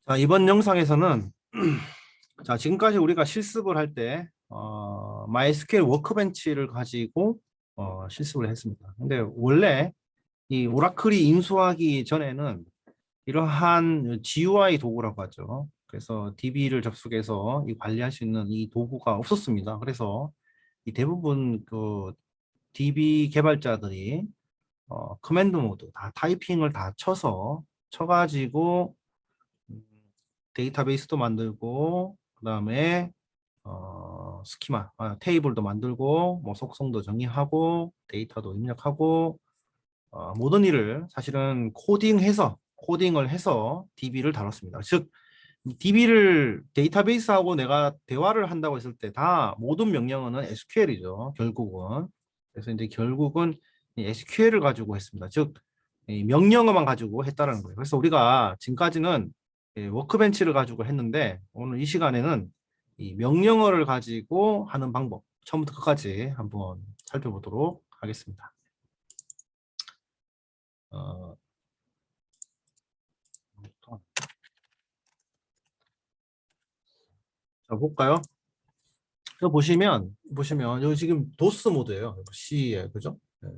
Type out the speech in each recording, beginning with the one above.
자, 이번 영상에서는 자, 지금까지 우리가 실습을 할 때 MySQL 워크벤치를 가지고 실습을 했습니다. 근데 원래 이 오라클이 인수하기 전에는 이러한 GUI 도구라고 하죠. 그래서 DB를 접속해서 이 관리할 수 있는 이 도구가 없었습니다. 그래서 이 대부분 그 DB 개발자들이 커맨드 모드 다 타이핑을 다 쳐가지고 음, 데이터베이스도 만들고 그다음에 스키마 테이블도 만들고 뭐 속성도 정의하고 데이터도 입력하고 모든 일을 사실은 코딩을 해서 DB를 다뤘습니다. 즉 DB를 데이터베이스하고 내가 대화를 한다고 했을 때 다 모든 명령어는 SQL이죠. 결국은. 그래서 이제 결국은 SQL을 가지고 했습니다. 즉 이 명령어만 가지고 했다라는 거예요. 그래서 우리가 지금까지는 워크벤치를 가지고 했는데 오늘 이 시간에는 이 명령어를 가지고 하는 방법 처음부터 끝까지 한번 살펴보도록 하겠습니다. 자, 볼까요? 여기 보시면 여기 지금 도스 모드예요. C에 그죠? 네.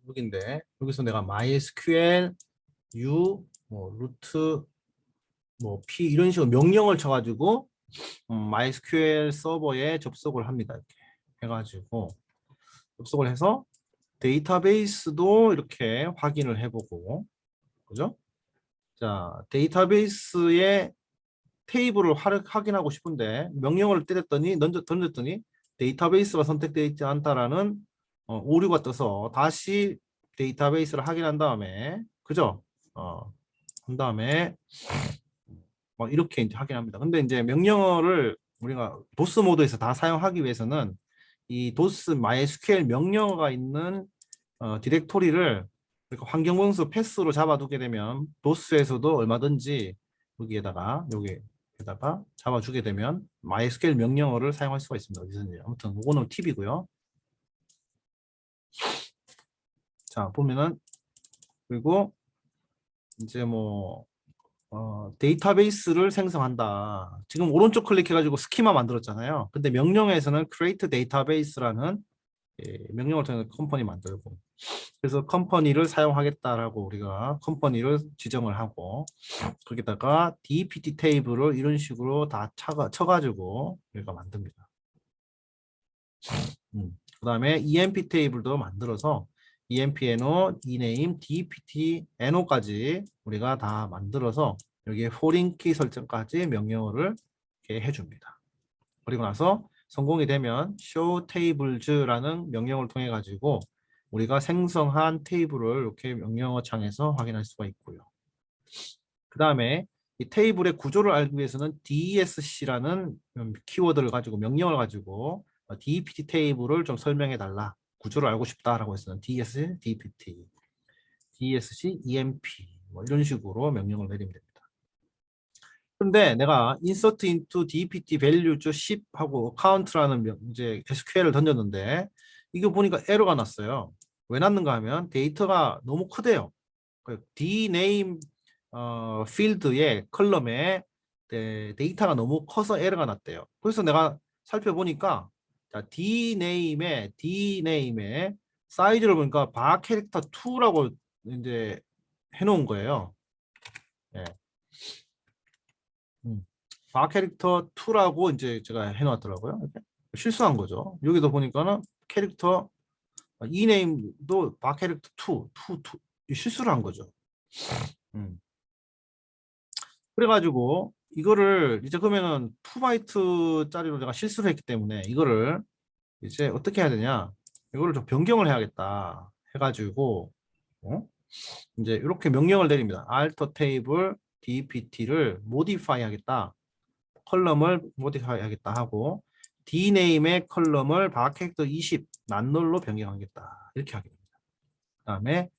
여기인데 여기서 내가 MySQL U 뭐 루트 뭐 P 이런 식으로 명령을 쳐가지고 MySQL 서버에 접속을 합니다. 이렇게 해가지고 접속을 해서 데이터베이스도 이렇게 확인을 해보고 그죠? 자, 데이터베이스의 테이블을 확인하고 싶은데 명령어를 던졌더니 데이터베이스가 선택되어 있지 않다라는 오류가 떠서 다시 데이터베이스를 확인한 다음에 그죠? 한 다음에 막 이렇게 이제 확인합니다. 근데 이제 명령어를 우리가 도스 모드에서 다 사용하기 위해서는 이 도스 MySQL 명령어가 있는 디렉토리를 그러니까 환경 변수 패스로 잡아두게 되면 도스에서도 얼마든지 여기에다가 잡아주게 되면 MySQL 명령어를 사용할 수가 있습니다. 어디서든지. 아무튼 이거는 팁이고요. 자 보면은 그리고 이제 뭐 데이터베이스를 생성한다. 지금 오른쪽 클릭해가지고 스키마 만들었잖아요. 근데 명령에서는 create database라는 명령을 통해서 컴퍼니 만들고 그래서 컴퍼니를 사용하겠다라고 우리가 컴퍼니를 지정을 하고 거기다가 DPT 테이블을 이런 식으로 다 쳐가지고 우리가 만듭니다. 그 다음에 EMP 테이블도 만들어서 EMP NO, ename, DPT NO까지 우리가 다 만들어서 여기에 foreign key 설정까지 명령어를 이렇게 해줍니다. 그리고 나서 성공이 되면 show tables라는 명령을 통해 가지고 우리가 생성한 테이블을 이렇게 명령어 창에서 확인할 수가 있고요. 그 다음에 이 테이블의 구조를 알기 위해서는 DSC라는 키워드를 가지고 명령을 가지고 DPT 테이블을 좀 설명해 달라. 구조를 알고 싶다라고 해서는 DS, DPT, DSC, EMP 뭐 이런 식으로 명령을 내리면 됩니다. 근데 내가 insert into dpt values 10 하고 count라는 이제 SQL을 던졌는데 이거 보니까 에러가 났어요. 왜 났는가 하면 데이터가 너무 크대요. dname 필드의 컬럼에 데이터가 너무 커서 에러가 났대요. 그래서 내가 살펴보니까 자, dname의 사이즈를 보니까 바 캐릭터 2라고 이제 해놓은 거예요. 예. 바 캐릭터 2라고 이제 제가 해놨더라고요. 이렇게. 실수한 거죠. 여기도 보니까는 캐릭터 이네임도 바 캐릭터 2 실수를 한 거죠. 음. 그래가지고 이거를 이제 그러면은 2바이트짜리로 제가 실수를 했기 때문에 이거를 이제 어떻게 해야 되냐? 이거를 좀 변경을 해야겠다 해가지고 이제 이렇게 명령을 내립니다. alter table dpt를 modify 하겠다. 컬럼을 모디파이 하겠다 하고 dname의 컬럼을 바캐릭터 20 난롤로 변경하겠다 이렇게 하게 됩니다. 그 다음에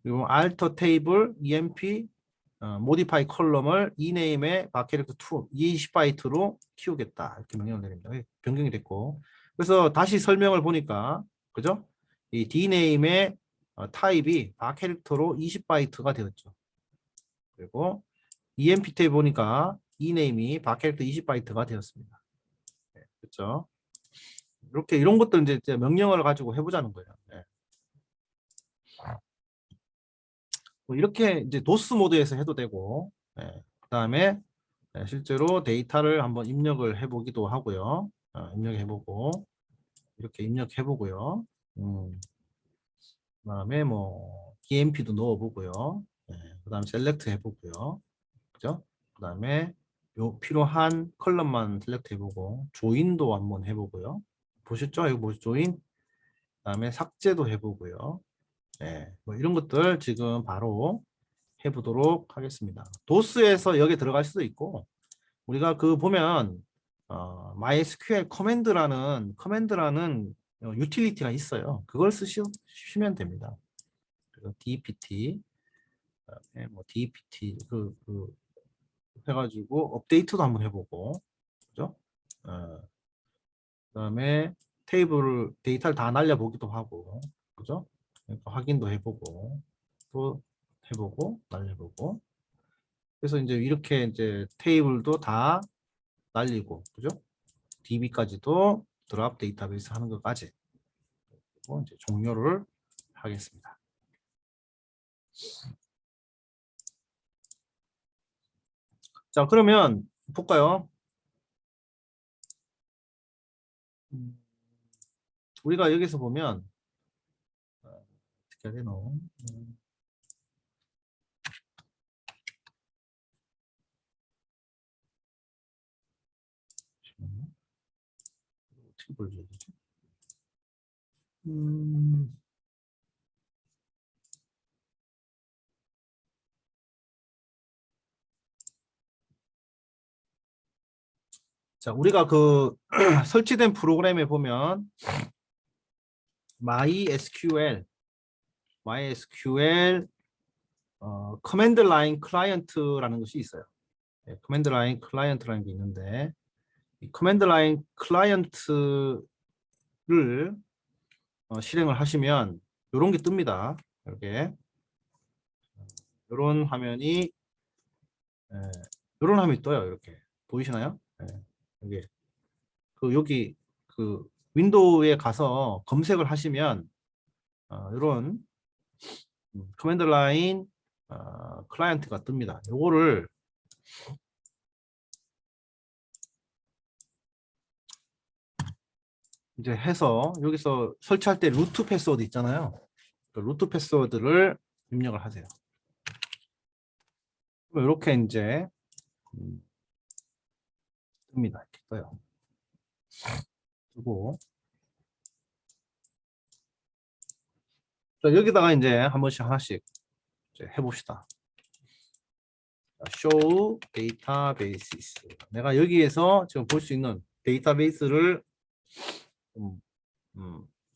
그리고 alter table emp modify 컬럼을 ename의 바캐릭터 2 20바이트로 키우겠다 이렇게 명령을 내립니다. 변경이 됐고 그래서 다시 설명을 보니까 그죠? 이 dname의 타입이 바캐릭터로 20바이트가 되었죠. 그리고 EMP 보니까 이네임이 바캐릭터 20바이트가 되었습니다. 네, 그렇죠? 이렇게 이런 것들 이제 명령어를 가지고 해보자는 거예요. 네. 뭐 이렇게 이제 도스 모드에서 해도 되고, 네. 그다음에 실제로 데이터를 한번 입력을 해보기도 하고요. 입력해보고 이렇게 입력해보고요. 그다음에 뭐 EMP도 넣어보고요. 네. 그다음에 셀렉트 해보고요. 그죠? 그다음에 요 필요한 컬럼만 셀렉트 해보고 조인도 한번 해보고요. 보셨죠? 이거 뭐 조인? 그다음에 삭제도 해보고요. 네, 뭐 이런 것들 지금 바로 해보도록 하겠습니다. 도스에서 여기 들어갈 수도 있고 우리가 그 보면 MySQL 커맨드라는 유틸리티가 있어요. 그걸 쓰시면 됩니다. 그래서 DPT, 그다음에 뭐 DPT 해가지고 업데이트도 한번 해보고, 그죠? 그다음에 테이블 데이터를 다 날려보기도 하고, 그죠? 그러니까 확인도 해보고 또 해보고 날려보고. 그래서 이제 이렇게 이제 테이블도 다 날리고, 그죠? DB까지도 드랍 데이터베이스 하는 것까지 그리고 이제 종료를 하겠습니다. 자, 그러면 볼까요? 우리가 여기서 보면 어떻게 해야 되노? 어떻게 보여줘야 되지? 자, 우리가 그 설치된 프로그램에 보면 MySQL 커맨드 라인 클라이언트라는 것이 있어요. 네, 커맨드 라인 클라이언트라는 게 있는데 이 커맨드 라인 클라이언트를 실행을 하시면 이런 게 뜹니다. 이렇게 이런 화면이 이런 화면이 떠요. 이렇게 보이시나요? 여기 여기 그 윈도우에 가서 검색을 하시면 이런 커맨드 라인 클라이언트가 뜹니다. 요거를 이제 해서 여기서 설치할 때 루트 패스워드 있잖아요. 그 루트 패스워드를 입력을 하세요. 이렇게 이제 뜹니다. 이렇게 떠요. 뜨고 자, 여기다가 이제 한 번씩 하나씩 이제 해봅시다. show databases. 내가 여기에서 지금 볼 수 있는 데이터베이스를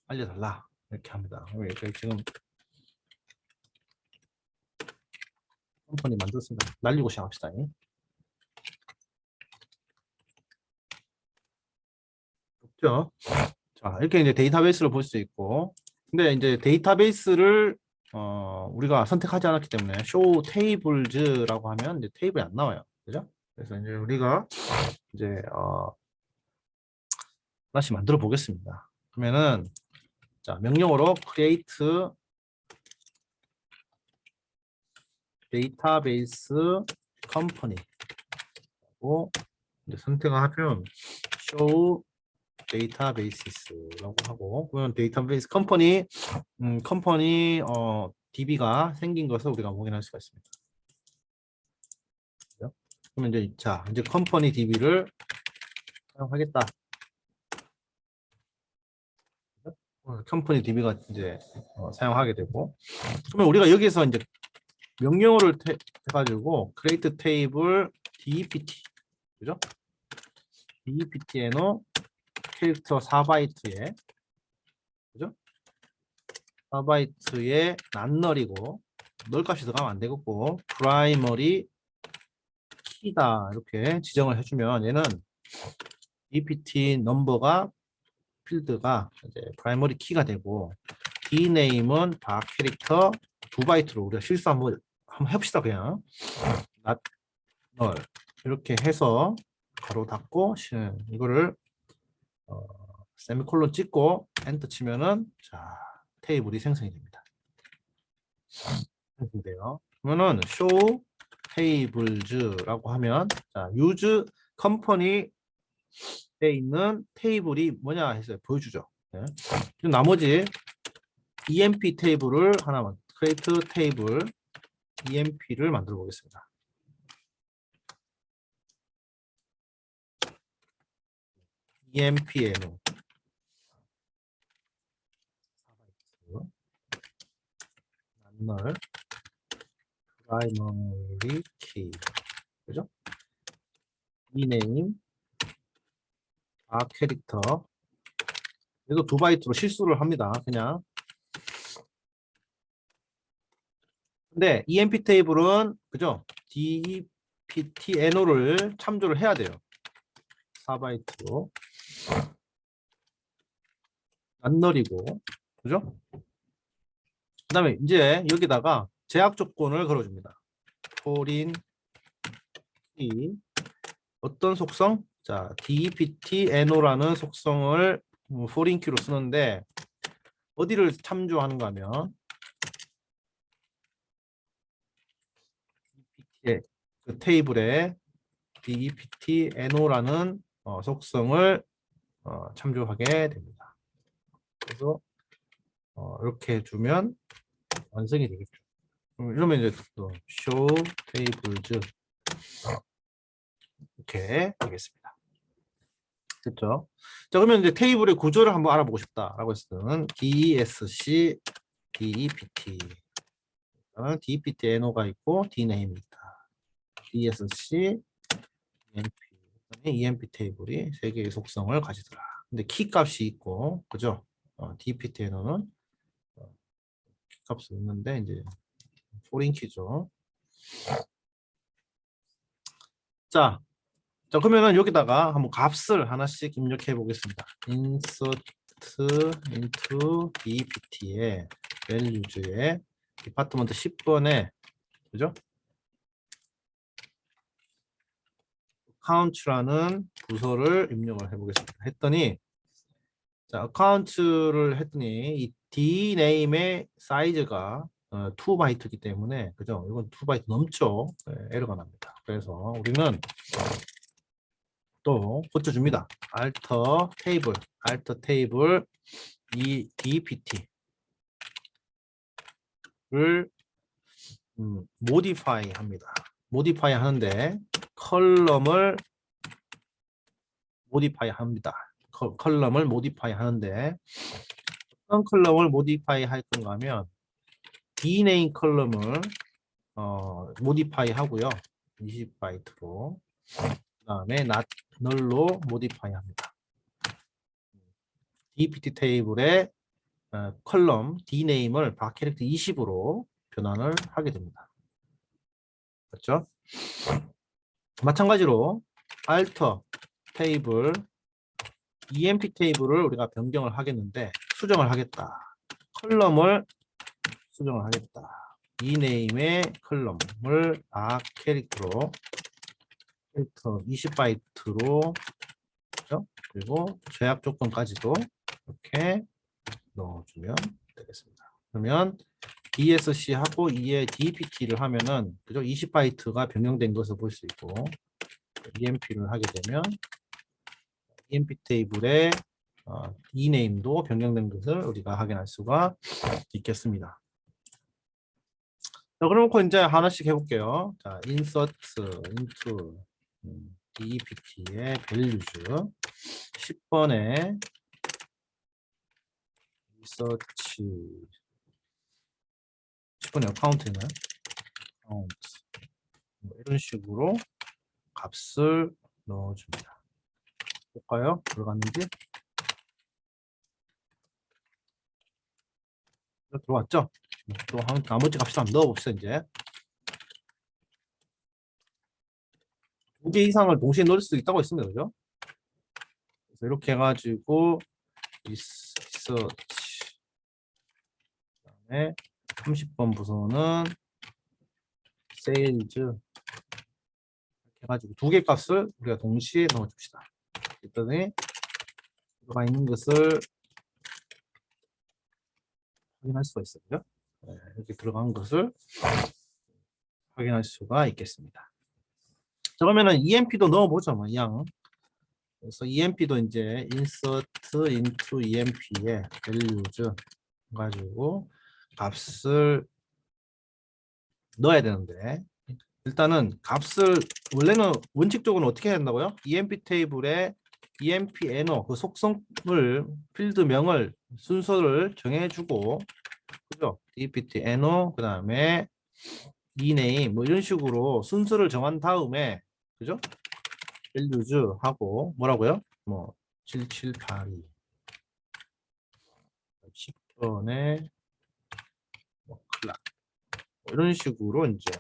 알려달라 이렇게 합니다. 이렇게 지금 컴퍼니 만들었습니다. 날리고 시작합시다. 그렇죠? 자, 이렇게 이제 데이터베이스를 볼 수 있고, 근데 이제 데이터베이스를 우리가 선택하지 않았기 때문에 show tables라고 하면 이제 테이블이 안 나와요. 그죠? 그래서 이제 우리가 이제 하나씩 만들어 보겠습니다. 그러면은 자, 명령어로 create database company고 이제 선택을 하면 show databases라고 하고 그러면 데이터베이스 컴퍼니 DB가 생긴 것을 우리가 확인할 수가 있습니다. 그러면 이제 컴퍼니 DB를 사용하겠다. 컴퍼니 DB가 이제 사용하게 되고 그러면 우리가 여기서 이제 명령어를 해가지고 create table DPT 그죠? DPT에는 캐릭터 4바이트에 그죠? 4바이트에 낱널이고 널 값이 들어가면 안 되겠고 프라이머리 키다 이렇게 지정을 해주면 얘는 DPT 넘버가 필드가 이제 프라이머리 키가 되고 dname은 바 캐릭터 2바이트로 우리가 실수 한번 해봅시다. 그냥 이렇게 해서 가로 닫고 이거를 세미콜론 찍고 엔터 치면은 자 테이블이 생성이 됩니다. 돼요. 그러면은 show tables라고 하면 자 use company에 있는 테이블이 뭐냐 해서 보여주죠. 네. 나머지 emp 테이블을 하나만 create 테이블 emp를 만들어 보겠습니다. empno 널 primary key 그죠? 이네임 캐릭터 그래도 2바이트로 실수를 합니다. 그냥 근데 emp 테이블은 그죠? deptno를 참조를 해야 돼요. 4바이트로 낱널이고 그죠? 그 다음에 이제 여기다가 제약 조건을 걸어줍니다. foreign key 어떤 속성? 자, deptno라는 속성을 foreign key로 쓰는데 어디를 참조하는가 하면 그 테이블에 deptno라는 속성을 참조하게 됩니다. 그래서 이렇게 해주면 완성이 되겠죠. 이러면 이제 또 show tables 이렇게 되겠습니다. 됐죠? 자, 그러면 이제 테이블의 구조를 한번 알아보고 싶다라고 했을 때는 DESC, DEPT. DEPTNO가 있고 DNAM이 있다. DESC, EMP 테이블이 세 개의 속성을 가지더라. 근데 키 값이 있고, 그죠? DEPTNO는 키 값이 있는데 이제 포린 키죠. 자, 그러면은 여기다가 한번 값을 하나씩 입력해 보겠습니다. insert into dept에 values에 디파트먼트 10번에 그죠? account라는 부서를 입력을 해 보겠습니다. 했더니 자, account를 했더니 이 dname의 사이즈가 2바이트이기 때문에 그죠? 이건 2바이트 넘죠. 네, 에러가 납니다. 그래서 우리는 또 고쳐줍니다. alter 테이블 이 dpt를 modify 합니다. modify 하는데 컬럼을 modify 합니다. 컬럼을 modify 하는데 어떤 컬럼을 modify 할 건가 하면 dname 컬럼을 modify 하고요. 20바이트로 그 다음에 not null로 modify 합니다. dpt 테이블의 컬럼 dname을 바캐릭터 20으로 변환을 하게 됩니다. 그렇죠? 마찬가지로 alter 테이블 emp 테이블을 우리가 변경을 하겠는데 수정을 하겠다. 컬럼을 수정을 하겠다. 이네임의 컬럼을 캐릭터 20바이트로 그렇죠? 그리고 제약 조건까지도 이렇게 넣어주면 되겠습니다. 그러면 DSC하고 이에 DPT를 하면은 그죠? 20바이트가 변경된 것을 볼 수 있고 EMP를 하게 되면 EMP 테이블의 이네임도 변경된 것을 우리가 확인할 수가 있겠습니다. 자, 그럼 이제 하나씩 해볼게요. 자, insert into DEPT의 values 10번에 search 10번에 account는 account 이런 식으로 값을 넣어줍니다. 볼까요? 들어갔는지? 들어왔죠? 또 나머지 값을 한번 넣어봅시다. 이제 2개 이상을 동시에 넣을 수 있다고 했습니다. 그죠? 그래서 이렇게 해가지고 research 그다음에 30번 부서는 sales 이렇게 가지고 두 개 값을 우리가 동시에 넣어줍시다. 그랬더니 들어가 있는 것을 확인할 수가 있어요. 그죠? 네, 이렇게 들어간 것을 확인할 수가 있겠습니다. 자, 그러면은 EMP도 넣어보죠, 뭐, 양. 그래서 EMP도 이제 insert into EMP에 values 가지고 값을 넣어야 되는데, 일단은 값을 원래는 원칙적으로는 어떻게 해야 된다고요? EMP 테이블에 EMP NO 그 속성을 필드명을 순서를 정해주고, 그죠? DPT NO 그다음에 rename 뭐 이런 식으로 순서를 정한 다음에, 그죠? values 하고 뭐라고요? 뭐 7782 10번에 뭐 클락 뭐 이런 식으로 이제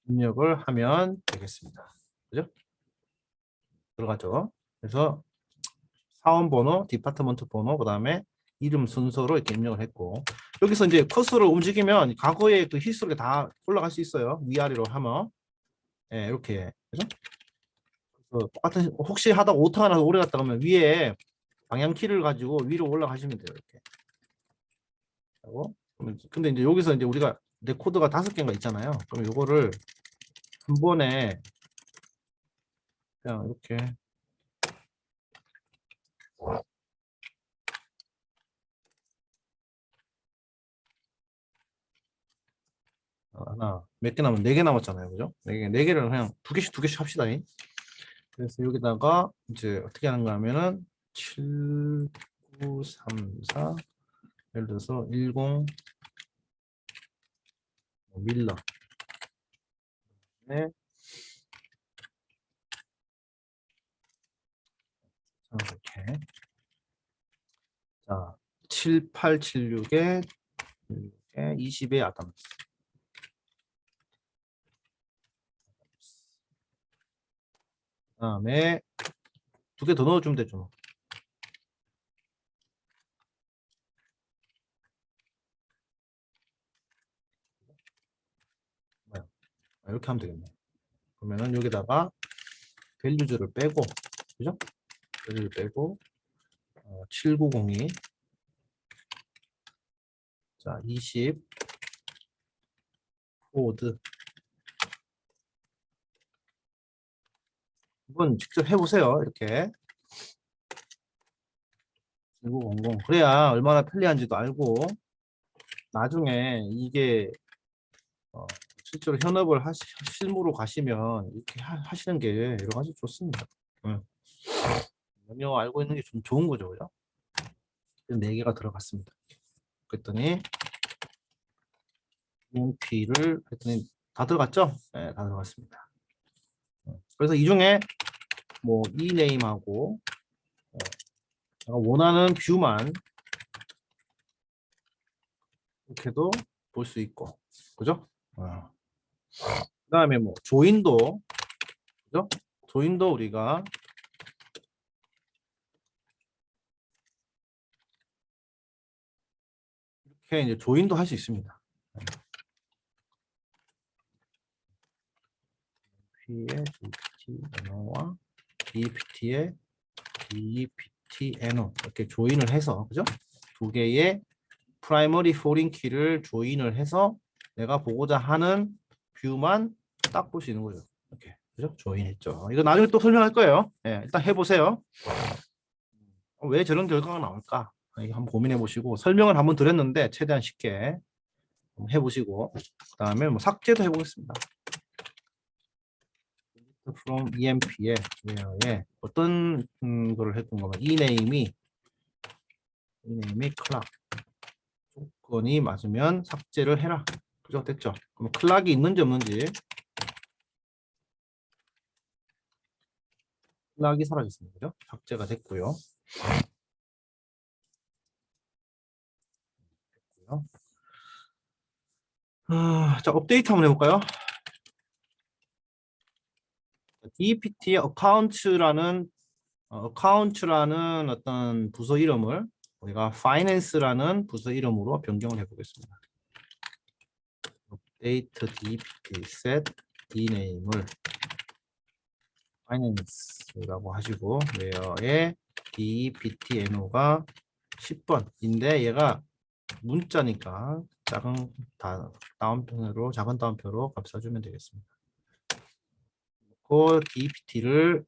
입력을 하면 되겠습니다. 그죠? 들어가죠. 그래서 사원 번호, 디파트먼트 번호, 그 다음에 이름 순서로 이렇게 입력을 했고, 여기서 이제 커서를 움직이면 과거의 그 히스토리가 다 올라갈 수 있어요. 위아래로 하면. 예, 이렇게. 그죠? 그래서 똑같은, 혹시 하다가 오타가 나서 오래 갔다 가면 위에 방향키를 가지고 위로 올라가시면 돼요. 이렇게. 하고, 근데 이제 여기서 이제 우리가 레코드가 5개인가 있잖아요. 그럼 이거를 한 번에 그냥 이렇게 하나, 몇 개 남았, 4개 남았잖아요. 그죠? 4개, 4개를 그냥 두 개씩 합시다. 그래서 여기다가 이제 어떻게 하는가 하면은 7934 예를 들어서 10 밀러 네. 이렇게 자 7876에 20의 아담스 그 다음에 2개 더 넣어주면 되죠. 이렇게 하면 되겠네. 그러면은 여기다가 밸류즈를 빼고, 그죠? 밸류를 빼고 7902 자 20 코드 한번 직접 해보세요. 이렇게 1900 그래야 얼마나 편리한지도 알고 나중에 이게 실제로 현업을 실무로 가시면 이렇게 하시는 게 여러 가지 좋습니다. 영어 알고 있는 게 좀 좋은 거죠, 그죠? 4개가 들어갔습니다. 그랬더니 EMP를 했더니 다 들어갔죠? 네, 다 들어갔습니다. 그래서 이 중에 뭐 eName하고 제가 원하는 뷰만 이렇게도 볼 수 있고, 그죠? 그 다음에 뭐 조인도, 그죠? 조인도 우리가 이렇게 이제 조인도 할 수 있습니다. P의 GPT NO와 DPT의 DPT NO 이렇게 조인을 해서, 그죠? 2개의 프라이머리 포린 키를 조인을 해서 내가 보고자 하는 뷰만 딱 볼 수 있는 거죠. 이렇게, 그죠? 조인했죠. 이거 나중에 또 설명할 거예요. 네, 일단 해보세요. 왜 저런 결과가 나올까? 이거 한번 고민해 보시고 설명을 한번 드렸는데 최대한 쉽게 해보시고 그다음에 뭐 삭제도 해보겠습니다. from EMP에 어떤 거를 했던 거면 eName이 클락 조건이 맞으면 삭제를 해라. 그죠? 됐죠? 그럼 클락이 있는지 없는지 클락이 사라졌습니다. 그죠? 삭제가 됐고요. 자, 업데이트 한번 해볼까요? DPT의 어카운트라는 어떤 부서 이름을 우리가 finance라는 부서 이름으로 변경을 해보겠습니다. date dpt set dname을 finance라고 하시고 where에 dptno가 10번인데 얘가 문자니까 작은 다운표로 작은 다운표로 값 써주면 되겠습니다. 그 dpt를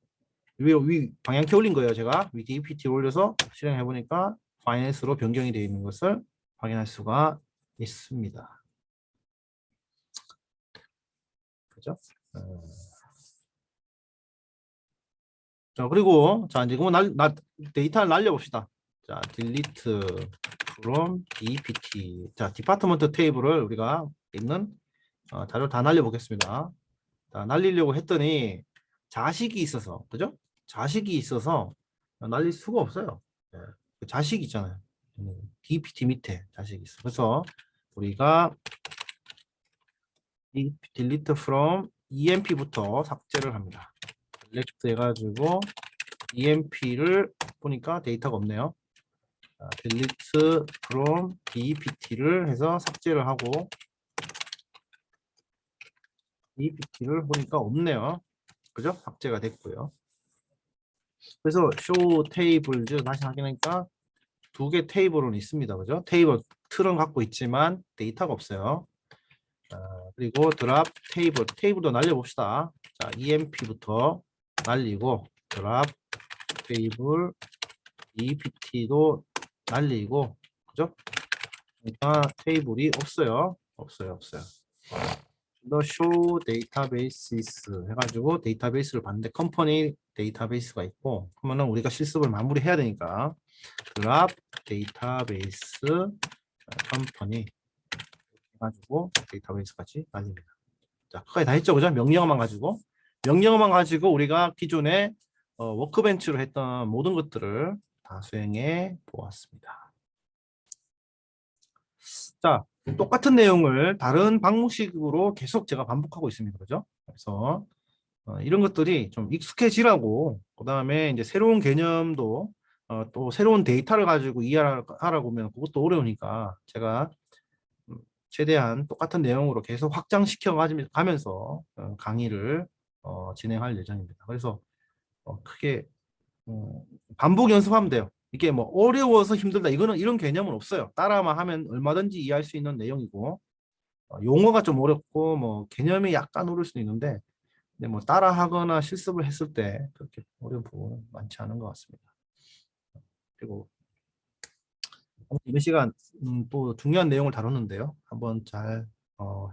위 방향키 올린 거예요. 제가 위 dpt 올려서 실행해 보니까 finance로 변경이 되어 있는 것을 확인할 수가 있습니다. 그죠? 자, 그리고 자 이제 데이터를 날려봅시다. 자, delete from dpt. 자, 디파트먼트 테이블을 우리가 있는 자료 다 날려보겠습니다. 자, 날리려고 했더니 자식이 있어서, 그죠? 자식이 있어서 날릴 수가 없어요. 네. 그 자식이 있잖아요. dpt 밑에 자식이 있어. 그래서 우리가 delete from emp부터 삭제를 합니다. select 해가지고 emp를 보니까 데이터가 없네요. 자, delete from dpt를 해서 삭제를 하고 dpt를 보니까 없네요. 그죠? 삭제가 됐고요. 그래서 show tables 다시 확인하니까 두 개 테이블은 있습니다. 그죠? 테이블 틀은 갖고 있지만 데이터가 없어요. 그리고 drop 테이블도 날려봅시다. 자, emp부터 날리고 drop 테이블 dpt도 날리고, 그죠? 그러니까 테이블이 없어요. 없어요. The show databases 해가지고 데이터베이스를 봤는데 컴퍼니 데이터베이스가 있고, 그러면은 우리가 실습을 마무리해야 되니까 drop database 컴퍼니 해가지고 데이터베이스까지 날립니다. 자, 그까지 다 했죠, 그죠? 명령어만 가지고 우리가 기존에 워크벤치로 했던 모든 것들을 다 수행해 보았습니다. 자, 똑같은 내용을 다른 방식으로 계속 제가 반복하고 있습니다. 그죠? 그래서 이런 것들이 좀 익숙해지라고, 그 다음에 이제 새로운 개념도 또 새로운 데이터를 가지고 이해하라고 하면 그것도 어려우니까 제가 최대한 똑같은 내용으로 계속 확장시켜 가면서 강의를 진행할 예정입니다. 그래서 크게 반복 연습하면 돼요. 이게 뭐 어려워서 힘들다 이런 개념은 없어요. 따라만 하면 얼마든지 이해할 수 있는 내용이고, 용어가 좀 어렵고 뭐 개념이 약간 어려울 수도 있는데, 근데 뭐 따라하거나 실습을 했을 때 그렇게 어려운 부분은 많지 않은 것 같습니다. 그리고 이번 시간 또 중요한 내용을 다뤘는데요. 한번 잘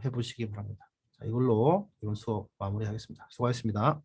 해보시기 바랍니다. 자, 이걸로 이번 수업 마무리하겠습니다. 수고하셨습니다.